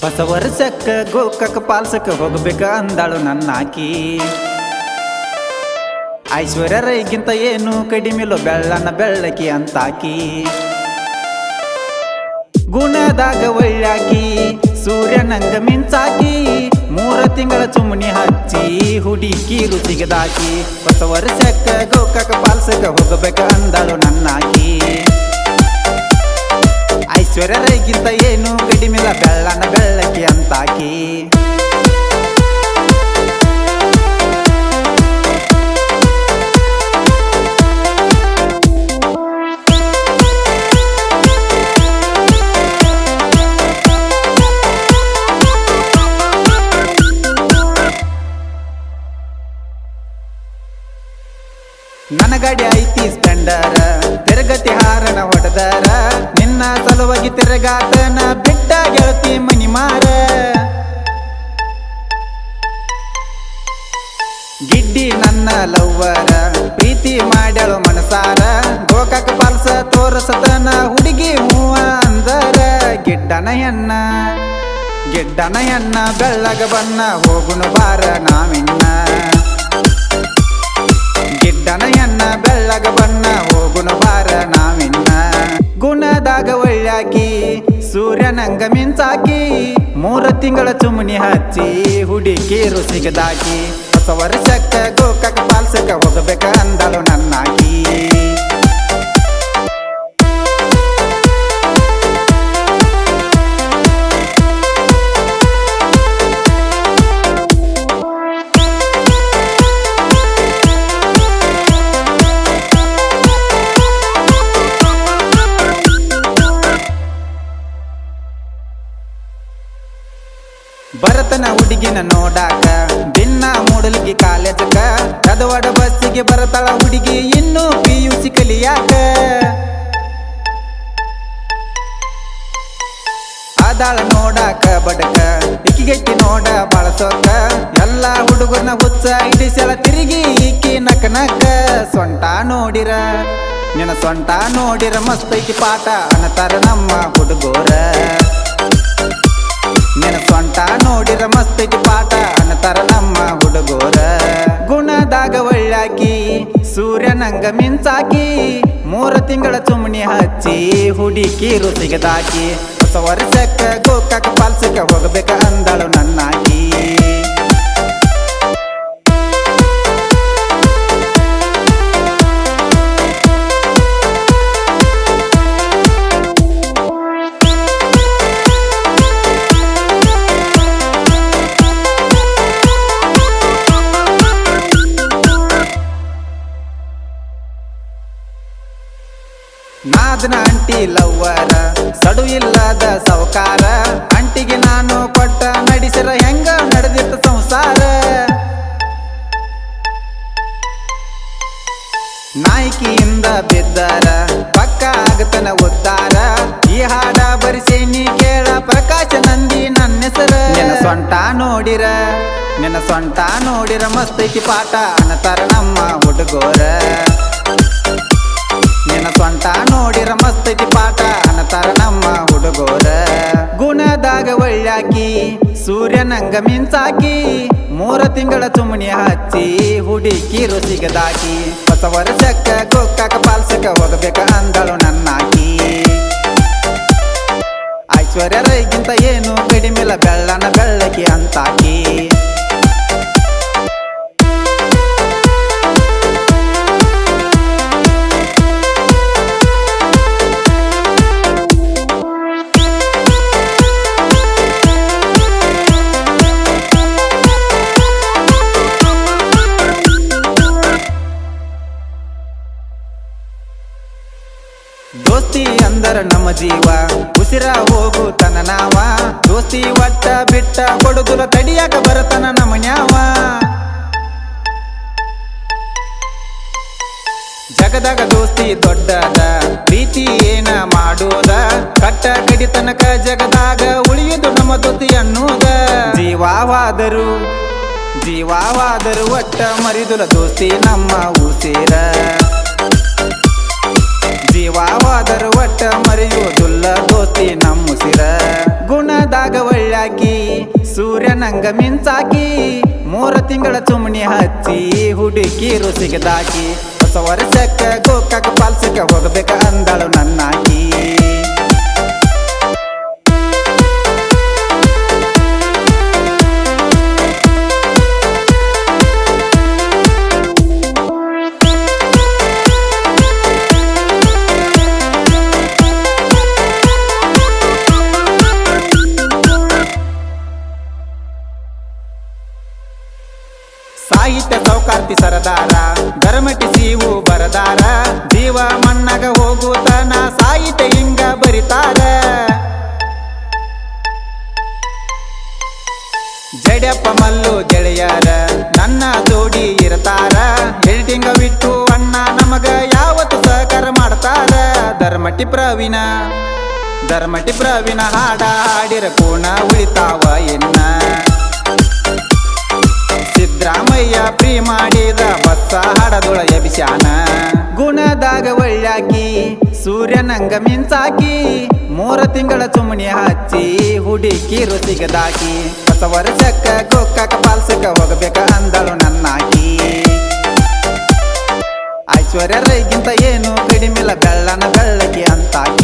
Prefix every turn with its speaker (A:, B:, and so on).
A: ಹೊಸ ವರ್ಷಕ್ಕ ಗೋಕಾಕ ಪಾಲ್ಸಕ್ಕೆ ಹೋಗ್ಬೇಕ ಅಂದಾಳು ನನ್ನಾಕಿ. ಐಶ್ವರ್ಯ ರೈಗಿಂತ ಏನು ಕಡಿಮಿಲ್ಲೋ ಬೆಳ್ಳನ ಬೆಳ್ಳಕಿ ಅಂತಾಕಿ. ಗುಣದಾಗ ಒಳ್ಳ್ಯಾಕಿ ಸೂರ್ಯನಂಗ ಮಿಂಚಾಕಿ. 3 ತಿಂಗಳ ಚುಮ್ಮನಿ ಹಚ್ಚಿ ಹುಡುಕಿ ರುಚಿಗದಾಕಿ. ಹೊಸ ವರ್ಷಕ್ಕ ಗೋಕಾಕ ಪಾಲ್ಸಕ್ಕೆ ಹೋಗ್ಬೇಕ ಅಂದಾಳು ನನ್ನಾಕಿ. ಐಶ್ವರ್ಯ ರೈಗಿಂತ ಏನು ಕಡಿಮಿಲ್ಲ ಬೆಳ್ಳನ ಬೆಳ್ಳಕಿ ಅಂತಾಕಿ. ನನ್ನ ಗಾಡಿ ಐತಿ ಸ್ಪೆಂಡರ ತಿರುಗತಿ ಹಾರನ ಹೊಡೆದರ. ನಿನ್ನ ಸಲುವಾಗಿ ತಿರುಗಾತನ ಬಿಟ್ಟ ಗೆಳತಿ ಮನಿ ಮಾರ. ಗಿಡ್ಡಿ ನನ್ನ ಲವ್ವರ ಪ್ರೀತಿ ಮಾಡ್ಯಾಳು ಮನಸಾರ. ಗೋಕಾಕ ಪಾಲ್ಸ ತೋರಸತನ ಹುಡುಗಿ ಹೂವ ಅಂದರ. ಗಿಡ್ಡನ ಹೆಣ್ಣ ಬೆಳ್ಳಗ ಬನ್ನ ಹೋಗುನು ಬಾರ ನಾವಿನ್ನ. ಗಿಡ್ಡನ ಹೆಣ್ಣ ಬೆಳ್ಳಗ ಬಣ್ಣ ಹೋಗುನು ಬಾರ ನಾವಿನ್ನ. ಗುಣದಾಗ ಒಳ್ಳ್ಯಾಕಿ ಸೂರ್ಯನಂಗ ಮಿಂಚಾಕಿ. 3 ತಿಂಗಳ ಚುಮ್ಮನಿ ಹಚ್ಚಿ ಹುಡುಕಿ ರುಚಿಗದಾಕಿ. ಹೊಸ ವರ್ಷಕ್ಕ ಗೋಕಾಕ ಪಾಲ್ಸಕ್ಕ ಹೋಗಬೇಕ ಅಂದಾಳು ನನ್ನಾಕಿ. ಬರತನ ಹುಡುಗಿನ ನೋಡಾಕ ದಿನ ಮೂಡಲ್ಗಿ ಕಾಲೇಜಕ. ಕದವಾಡ ಬಸ್ಸಿಗೆ ಬರತಾಳ ಹುಡುಗಿ ಇನ್ನು PUC ಕಲಿಯಾಕ. ಆದಾಳ ನೋಡಾಕ ಬಡಕ ಇಕ್ಕಿಗೈತಿ ನೋಡ ಬಳಸೋಕ. ಎಲ್ಲ ಹುಡುಗರನ್ನ ಹುಚ್ಚ ಹಿಡಿಸಲ ತಿರುಗಿ ಇಕ್ಕಿ ನಕ. ಸೊಂಟ ನೋಡಿರ ಮಸ್ತೈತಿ ಪಾಠ ಅನ್ನತಾರ ನಮ್ಮ ಹುಡುಗೋರ. ನಿನ್ನ ಸೊಂಟ ನೋಡಿರ ಮಸ್ತೈತಿ ಪಾಠ ಅನ್ನತಾರ ನಮ್ಮ ಹುಡುಗೋರ. ಗುಣದಾಗ ಒಳ್ಳ್ಯಾಕಿ ಸೂರ್ಯನಂಗ ಮಿಂಚಾಕಿ. 3 ತಿಂಗಳ ಚುಮ್ಮನಿ ಹಚ್ಚಿ ಹುಡುಕಿ ರುಚಿಗದಾಕಿ. ಹೊಸ ವರ್ಷಕ್ಕ ಗೋಕಾಕ ಪಾಲ್ಸಕ್ಕ ಹೋಗಬೇಕ ಅಂದಾಳು ನನ್ನಾಕಿ. ನಾದನ ಅಂಟಿ ಲವ್ವರ ಸಡು ಇಲ್ಲದ ಸೌಕಾರ. ಅಂಟಿಗೆ ನಾನು ಕೊಟ್ಟ ನಡೆಸರ ಹೆಂಗ ನಡೆದಿತ್ತ ಸಂಸಾರ. ನಾಯ್ಕಿಯಿಂದ ಬಿದ್ದಾರ ಪಕ್ಕ ಆಗತನ ಉದ್ದಾರ. ಈ ಹಾಡ ಬರಿಸೇನಿ ಕೇಳ ಪ್ರಕಾಶ ನಂದಿ ನನ್ನ ಹೆಸರ. ನಿನ್ನ ಸೊಂಟ ನೋಡಿರ ಮಸ್ತೈತಿ ಪಾಠ ಅನ್ನತಾರ ನಮ್ಮ ಹುಡುಗೋರ. ನಿನ್ನ ಸೊಂಟ ನೋಡಿರ ಮಸ್ತೈತಿ ಪಾಠ ಅನ್ನತಾರ ನಮ್ಮ ಹುಡುಗೋರ. ಗುಣದಾಗ ಒಳ್ಳ್ಯಾಕಿ ಸೂರ್ಯನಂಗ ಮಿಂಚಾಕಿ. 3 ತಿಂಗಳ ಚುಮ್ಮನಿ ಹಚ್ಚಿ ಹುಡುಕಿ ರುಚಿಗದಾಕಿ. ಹೊಸ ವರ್ಷಕ್ಕ ಗೋಕಾಕ ಪಾಲ್ಸಕ್ಕ ಹೋಗಬೇಕ ಅಂದಾಳು ನನ್ನಾಕಿ. ಐಶ್ವರ್ಯ ರೈಗಿಂತ ಏನು ಕಡಿಮಿಲ್ಲ ಬೆಳ್ಳನ ಬೆಳ್ಳಕಿ ಅಂತಾಕಿ. ದೋಸ್ತಿ ಅಂದರ ನಮ್ಮ ಜೀವ ಉಸಿರ ಹೋಗು ತನ ನಾವ ದೋಸ್ತಿ ಒಟ್ಟ ಬಿಟ್ಟ ಕೊಡುದುಲ ತಡಿಯಾಕ ಬರತನ ನಮ್ಮ ನ್ಯಾವ ಜಗದಾಗ ದೋಸ್ತಿ ದೊಡ್ಡದ ಪ್ರೀತಿ ಏನ ಮಾಡೋದ ಕಟ್ಟ ಕಡಿ ತನಕ ಜಗದಾಗ ಉಳಿಯುವುದು ನಮ್ಮ ದೋಸ್ತಿ ಅನ್ನೋದ ಜೀವಾವಾದರು ಒಟ್ಟ ಮರಿದುಲ ದೋಸ್ತಿ ನಮ್ಮ ಉಸಿರ ಜೀವಾವಾದರು ಒಟ್ಟ ಮರೆಯುವುದಿಲ್ಲ ದೋಸ್ತಿ ನಮ್ಮುಸಿರ ಗುಣದಾಗ ಒಳ್ಳಾಕಿ ಸೂರ್ಯನಂಗ ಮಿಂಚಾಕಿ 3 ತಿಂಗಳ ಚುಮಣಿ ಹಚ್ಚಿ ಹುಡುಕಿರು ಸಿಗದಾಕಿ ಹೊಸ ವರ್ಷಕ್ಕ ಗೋಕಾಕ ಪಾಲ್ಸಕ್ಕ ಹೋಗಬೇಕ ಅಂದಾಳು ನನ್ನಾಕಿ ಸಾಹಿತ್ಯ ಸೌಕಾರ್ತಿ ಸರದಾರ ಧರ್ಮಟಿ ಸೀವು ಬರದಾರ ಜೀವ ಮಣ್ಣಗ ಹೋಗುತ್ತಾನ ಸಾಹಿತ್ಯ ಹಿಂಗ ಬರಿತಾರ ಜಡ್ಯಪ್ಪ ಮಲ್ಲು ಗೆಳೆಯರ ನನ್ನ ಜೋಡಿ ಇರತಾರ ಎಡಿಟಿಂಗ ಬಿಟ್ಟು ಅಣ್ಣ ನಮಗ ಯಾವತ್ತು ಸಹಕಾರ ಮಾಡ್ತಾರ ಧರ್ಮಟಿ ಪ್ರವೀಣ ಹಾಡ ಹಾಡಿರ ಕೋಣ ಉಳಿತಾವ ಎನ್ನ ಸಿದ್ರಾಮಯ್ಯ ಪ್ರೀ ಮಾಡಿದ ಬಸ್ಸ ಹಾಡದೊಳ ಎಬಿಸ್ಯಾನ ಗುಣದಾಗ ಒಳ್ಳಾಕಿ ಸೂರ್ಯನಂಗ ಮಿಂಚಾಕಿ 3 ತಿಂಗಳ ಚುಮಣಿ ಹಚ್ಚಿ ಹುಡುಕಿರು ಸಿಗದಾಕಿ ಹೊಸ ವರ್ಷಕ್ಕ ಗೋಕಾಕ ಪಾಲ್ಸಕ್ಕ ಹೋಗಬೇಕ ಅಂದಳು ನನ್ನಾಕಿ ಐಶ್ವರ್ಯ ರೈಗಿಂತ ಏನು ಕಡಿಮಿಲ್ಲ ಬೆಳ್ಳನ ಬೆಳ್ಳಕಿ ಅಂತಾಕಿ